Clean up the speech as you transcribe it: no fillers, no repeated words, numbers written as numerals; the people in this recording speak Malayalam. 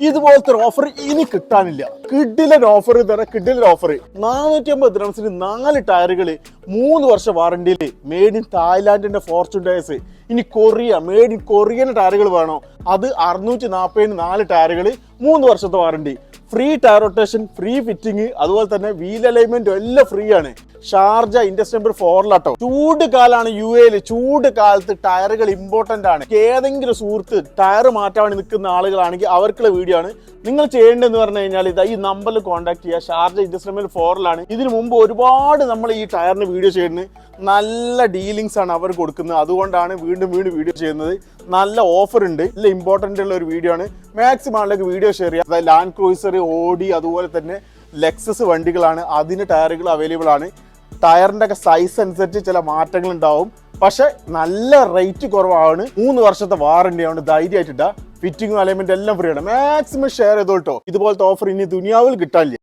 ഇതുപോലത്തെ ഓഫർ ഇനി കിട്ടാനില്ല. കിഡിലൻ ഓഫർ തരാം, കിഡിലൻ ഓഫർ. 450 ദിർഹംസിന് 4 ടയറുകൾ 3 വർഷ വാറണ്ടിയിൽ, മെയ്ഡ് ഇൻ തായ്ലാൻഡിന്റെ ഫോർച്യൂൺ ടയേഴ്സ്. ഇനി കൊറിയ, മെയ്ഡ് ഇൻ കൊറിയൻ ടയറുകൾ വേണോ, അത് 640 4 ടയറുകൾ 3 വർഷത്തെ warranty. Free tyre rotation, free fitting, അതുപോലെ തന്നെ വീൽ അലൈൻമെന്റ് എല്ലാം ഫ്രീ ആണ്. ഷാർജ ഇൻഡസ്ട്രി നമ്പർ 4 ചൂട് കാലാണ് UAE. ചൂട് കാലത്ത് ടയറുകൾ ഇമ്പോർട്ടന്റ് ആണ്. ഏതെങ്കിലും സുഹൃത്ത് ടയർ മാറ്റാൻ വേണ്ടി നിൽക്കുന്ന ആളുകളാണെങ്കിൽ അവർക്കുള്ള വീഡിയോ ആണ്. നിങ്ങൾ ചെയ്യേണ്ടതെന്ന് പറഞ്ഞു കഴിഞ്ഞാൽ ഇതാ ഈ നമ്പറിൽ കോൺടാക്ട് ചെയ്യുക. ഷാർജ ഇൻഡസ്ട്രി നമ്പർ 4 ഇതിനു മുമ്പ് ഒരുപാട് നമ്മൾ ഈ ടയറിന് വീഡിയോ ചെയ്യുന്നത്. നല്ല ഡീലിങ്സ് ആണ് അവർ കൊടുക്കുന്നത്. അതുകൊണ്ടാണ് വീണ്ടും വീഡിയോ ചെയ്യുന്നത്. നല്ല ഓഫർ ഉണ്ട്, നല്ല ഇമ്പോർട്ടൻ്റ് ഉള്ള ഒരു വീഡിയോ ആണ്. മാക്സിമം ആളിലേക്ക് വീഡിയോ ഷെയർ ചെയ്യുക. അതായത് ലാൻഡ് ക്രൂയിസർ, ഓഡി, അതുപോലെ തന്നെ ലെക്സസ് വണ്ടികളാണ്. അതിന് ടയറുകൾ അവൈലബിൾ ആണ്. ടയറിൻ്റെ ഒക്കെ സൈസ് അനുസരിച്ച് ചില മാറ്റങ്ങൾ ഉണ്ടാവും. പക്ഷെ നല്ല റേറ്റ് കുറവാണ്. 3 വർഷത്തെ വാറണ്ടി ആണ്. ധൈര്യമായിട്ടിട്ട ഫിറ്റിംഗും അലൈൻമെന്റ് എല്ലാം ഫ്രീ ആണ്. മാക്സിമം ഷെയർ ചെയ്തോട്ടോ. ഇതുപോലത്തെ ഓഫർ ഇനി ദുനിയാവിൽ കിട്ടാനില്ല.